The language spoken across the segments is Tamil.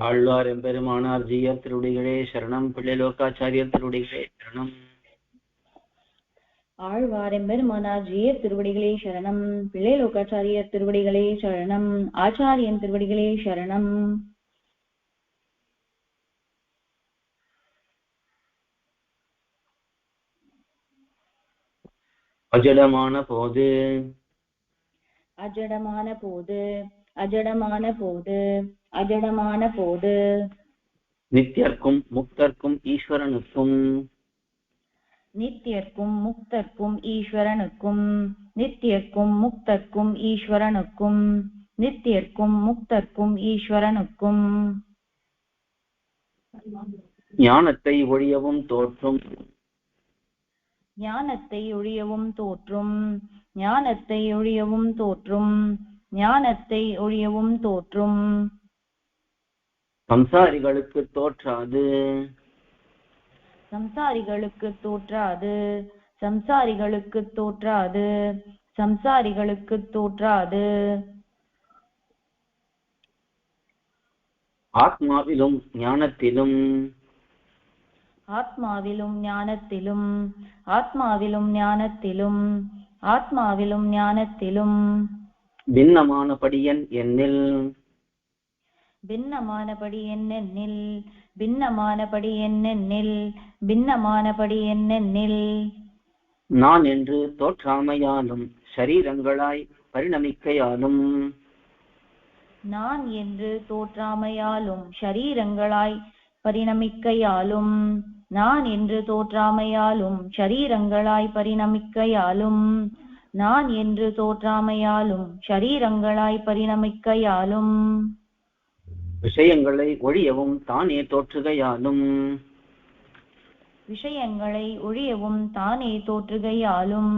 ஆழ்வார் எம்பெருமானார் ஜீயர் திருவடிகளே சரணம். பிள்ளை லோகாச்சாரியர் திருவடிகளே சரணம். ஆழ்வார் எம்பெருமானார் ஜீயர் திருவடிகளே சரணம். பிள்ளை லோகாச்சாரியர் திருவடிகளே சரணம். ஆச்சாரியன் திருவடிகளே சரணம். அஜடமான போது அஜடமான போது அஜடமான போது அஜடமான போது நித்தியர்க்கும் முக்தர்க்கும் ஈஸ்வரனுக்கும் நித்தியர்க்கும் முக்தர்க்கும் ஈஸ்வரனுக்கும் நித்தியர்க்கும் முக்தர்க்கும் ஈஸ்வரனுக்கும் நித்தியர்க்கும் முக்தர்க்கும் ஈஸ்வரனுக்கும் ஞானத்தை ஒழியவும் தோற்றும் ஞானத்தை ஒழியவும் தோற்றும் ஞானத்தை ஒழியவும் தோற்றும் ஞானத்தை ஒழியவும் தோற்றும் சம்சாரிகளுக்கு தோற்றாது சம்சாரிகளுக்கு தோற்றாது சம்சாரிகளுக்கு தோற்றாது சம்சாரிகளுக்கு தோற்றாது ஆத்மாவிலும் ஞானத்திலும் ஆத்மாவிலும் ஞானத்திலும் ஆத்மாவிலும் ஞானத்திலும் ஆத்மாவிலும் ஞானத்திலும் பின்னமானபடியன் என்னில் பின்னமானபடி என்னென்னில் பின்னமானபடி என்னென்னில் பின்னமானபடி என்னென்னில் நான் என்று தோற்றாமையாலும் ஷரீரங்களாய் பரிணமிக்கையாலும் நான் என்று தோற்றாமையாலும் ஷரீரங்களாய் பரிணமிக்கையாலும் நான் என்று தோற்றாமையாலும் ஷரீரங்களாய் பரிணமிக்கையாலும் நான் என்று தோற்றாமையாலும் ஷரீரங்களாய் பரிணமிக்கையாலும் விஷயங்களை ஒழியவும் தானே தோற்றுகையாலும் விஷயங்களை ஒழியவும் தானே தோற்றுகையாலும்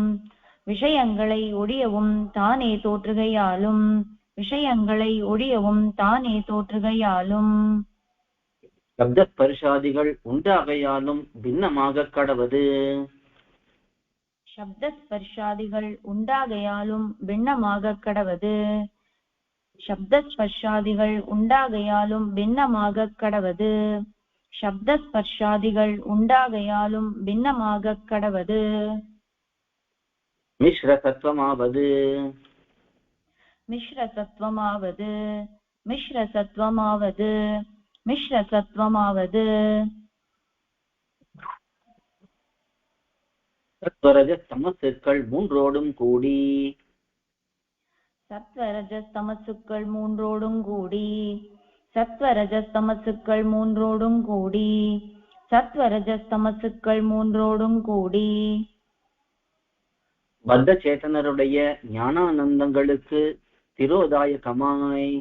விஷயங்களை ஒழியவும் தானே தோற்றுகையாலும் விஷயங்களை ஒழியவும் தானே தோற்றுகையாலும் சப்த ஸ்பர்ஷாதிகள் உண்டாகையாலும் பின்னமாக கடவது சப்த ஸ்பர்ஷாதிகள் உண்டாகையாலும் பின்னமாக கடவது சப்த ஸ்பர்ஷாதிகள் உண்டாகையாலும் பின்னமாக கடவது சப்த ஸ்பர்ஷாதிகள் உண்டாகையாலும் பின்னமாக கடவது மிஸ்ர சத்வமாவது மிஸ்ர சத்வமாவது மிஸ்ர சத்வமாவது மிஸ்ர சத்வமாவது சத்வரஜ தமசுக்கள் மூன்றோடும் கூடி சத்வரஜஸ்தமசுக்கள் மூன்றோடும் கூடி சத்வரஜஸ்தமசுக்கள் மூன்றோடும் கூடி சத்வரஜஸ்தமசுக்கள் மூன்றோடும் கூடி பத்த சேத்தனருடைய ஞானானந்தங்களுக்கு திரோதாயகமாய்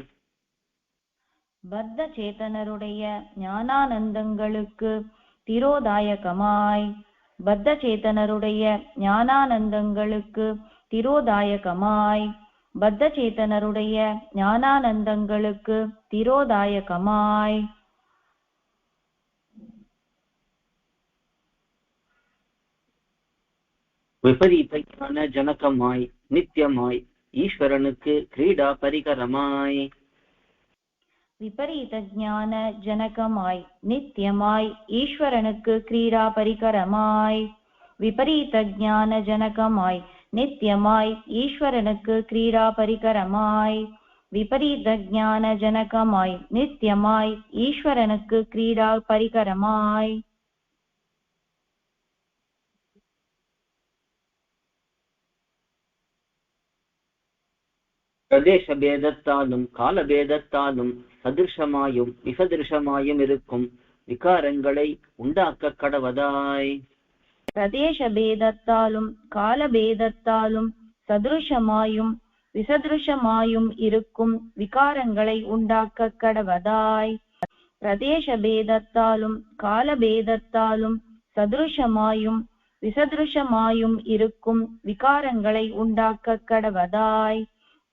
பத்த சேத்தனருடைய ஞானானந்தங்களுக்கு திரோதாயகமாய் பத்த சேத்தனருடைய ஞானானந்தங்களுக்கு திரோதாயகமாய் பத்த சேத்தனருடைய ஞானானந்தங்களுக்கு திரோதாயகமாய் விபரீத ஞான ஜனகமாய் நித்தியமாய் ஈஸ்வரனுக்கு கிரீடா பரிகரமாய் விபரீத ஞான ஜனகமாய் நித்தியமாய் ஈஸ்வரனுக்கு கிரீடா பரிகரமாய் விபரீத ஞான ஜனகமாய் நித்தியமாய் ஈஸ்வரனுக்கு கிரீடா பரிகரமாய் விபரீத ஞான ஜனகமாய் நித்தியமாய் ஈஸ்வரனுக்கு கிரீடா பரிகரமாய் பிரதேச பேதத்தாலும் காலபேதத்தாலும் சதிருஷமாயும் விசதிருஷமாயும் இருக்கும் விகாரங்களை உண்டாக்க கடவதாய் பிரதேச பேதத்தாலும் காலபேதத்தாலும் சதுருஷமாயும் விசதுருஷமாயும் இருக்கும் விகாரங்களை உண்டாக்க கடவதாய் பிரதேச பேதத்தாலும் காலபேதத்தாலும் சதுருஷமாயும் விசதுருஷமாயும் இருக்கும் விகாரங்களை உண்டாக்க கடவதாய்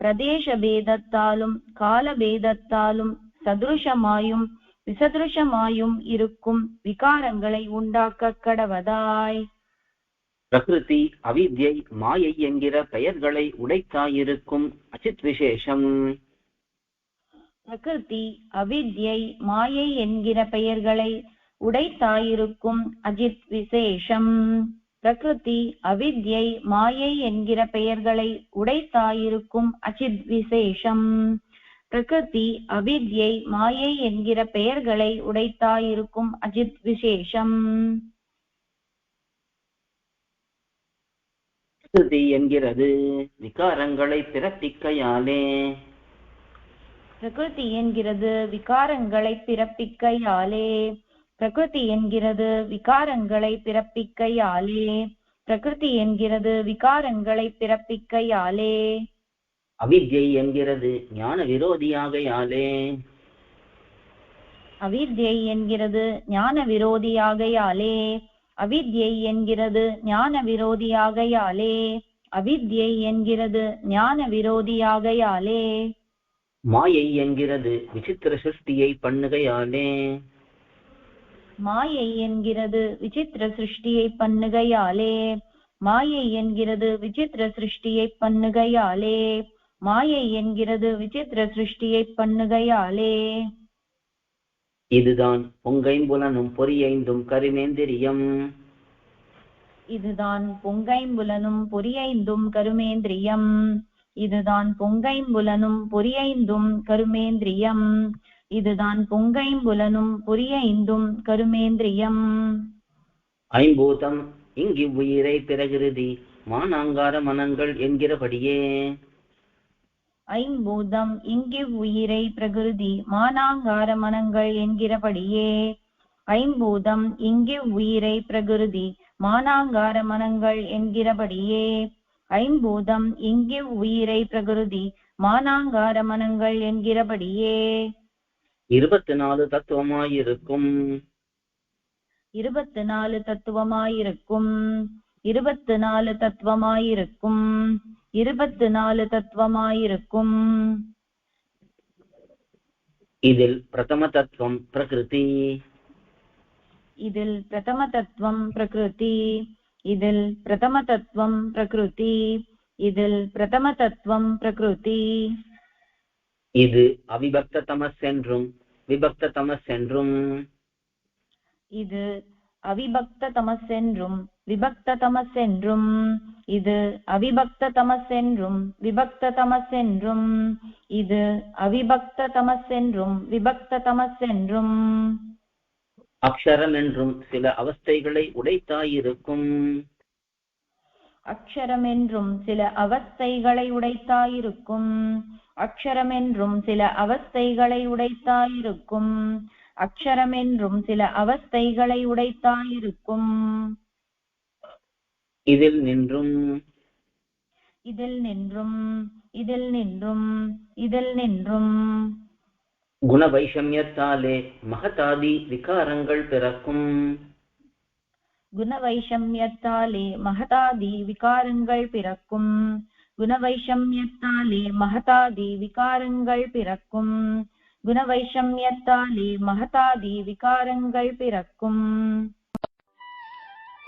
பிரதேச பேதத்தாலும் காலபேதத்தாலும் சதுருஷமாயும் விசதுருஷமாயும் இருக்கும் விகாரங்களை உண்டாக்க கடவதாய் பிரகிருதி அவித்யை மாயை என்கிற பெயர்களை உடைத்தாயிருக்கும் அச்சித் விசேஷம் பிரகிருதி அவித்யை மாயை என்கிற பெயர்களை உடைத்தாயிருக்கும் அஜித் விசேஷம். பிரகிருதி அவித்யை மாயை என்கிற பெயர்களை உடைத்தாயிருக்கும் அஜித் விசேஷம். பிரகிருதி அவித்யை மாயை என்கிற பெயர்களை உடைத்தாயிருக்கும் அஜித் விசேஷம். பிரகிருதி என்கிறது விகாரங்களை பிறப்பிக்கையாலே. பிரகிருதி என்கிறது விகாரங்களை பிறப்பிக்கையாலே. பிரகிருதி என்கிறது விகாரங்களை பிறப்பிக்கையாலே. பிரகிருதி என்கிறது விகாரங்களை பிறப்பிக்கையாலே. அவித்யை என்கிறது ஞான விரோதியாகையாலே. அவித்யை என்கிறது ஞான விரோதியாகையாலே. அவித்யை என்கிறது ஞான விரோதியாகையாலே. அவித்யை என்கிறது ஞான விரோதியாகையாலே. மாயை என்கிறது விசித்திர சிருஷ்டியை பண்ணுகையாலே. மாயை என்கிறது விசித்திர சிருஷ்டியை பண்ணுகையாலே. மாயை என்கிறது விசித்திர சிருஷ்டியை பண்ணுகையாலே. மாயை என்கிறது விசித்திர சிருஷ்டியை பண்ணுகையாலே. இதுதான் பொங்கைம்புலனும் பொறியைந்தும் கருமேந்திரியம். இதுதான் பொங்கைம்புலனும் பொறியைந்தும் கருமேந்திரியம். இதுதான் பொங்கைம்புலனும் பொறியைந்தும் கருமேந்திரியம். இதுதான் பொங்கைம்புலனும் பொறியைந்தும் கருமேந்திரியம். ஐம்பூதம் இங்கு உயிரை பிரகிருதி மானாங்கார மனங்கள் என்கிறபடியே. ஐம்பூதம் இங்கு உயிரை பிரகிருதி மானாங்கார மனங்கள் என்கிறபடியே. ஐம்பூதம் இங்கு உயிரை பிரகிருதி மானாங்கார மனங்கள் என்கிறபடியே. ஐம்பூதம் இங்கு உயிரை பிரகிருதி மானாங்கார மனங்கள் என்கிறபடியே. 24 தத்துவமாயிருக்கும். 24 தத்துவமாயிருக்கும். 24 தத்துவமாயிருக்கும். 24 தத்துவமாயிருக்கும். இதில் பிரதம தத்துவம் பிரகிருதி. இதில் பிரதம தத்துவம் பிரகிருதி. இதில் பிரதம தத்துவம் பிரகிருதி. இதில் பிரதம தத்துவம் பிரகிருதி. இது அவிபக்த தமஸ் என்றும் விபக்த தமஸ் என்றும். இது அவிபக்த தமஸ் என்றும் விபக்த தமஸ் என்றும். இது அவிபக்த தமஸ் என்றும் விபக்த தமஸ் என்றும். இது அவிபக்த தமஸ் என்றும் விபக்த தமஸ் என்றும். அக்ஷரம் என்றும் சில அவஸ்தைகளை உடைத்தாயிருக்கும். அக்ஷரம் என்றும் சில அவஸ்தைகளை உடைத்தாயிருக்கும். அக்ஷரம் என்றும் சில அவஸ்தைகளை உடைத்தாயிருக்கும். அக்ஷரம் என்றும் சில அவஸ்தைகளை உடைத்தாயிருக்கும். இதில் நின்றும். இதில் நின்றும். இதில் நின்றும். இதில் நின்றும். குண வைஷமியத்தாலே மகதாதி விகாரங்கள் பிறக்கும். குணவைஷமியத்தாலே மகதாதி விகாரங்கள் பிறக்கும். குணவைஷமியத்தாலே மகதாதி விகாரங்கள் பிறக்கும். குணவைஷமியத்தாலே மகதாதி விகாரங்கள் பிறக்கும்.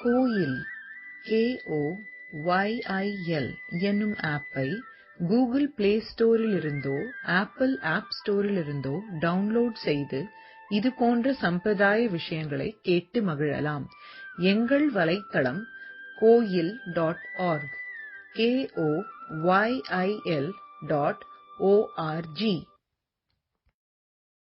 கோயில் KOYIL என்னும் ஆப்பை கூகுள் பிளே ஸ்டோரில் இருந்தோ ஆப்பிள் ஆப் ஸ்டோரில் இருந்தோ டவுன்லோட் செய்து இது போன்ற சம்பிரதாய விஷயங்களை கேட்டு மகிழலாம். எங்கள் வலைத்தளம் koil.org KOYIL.org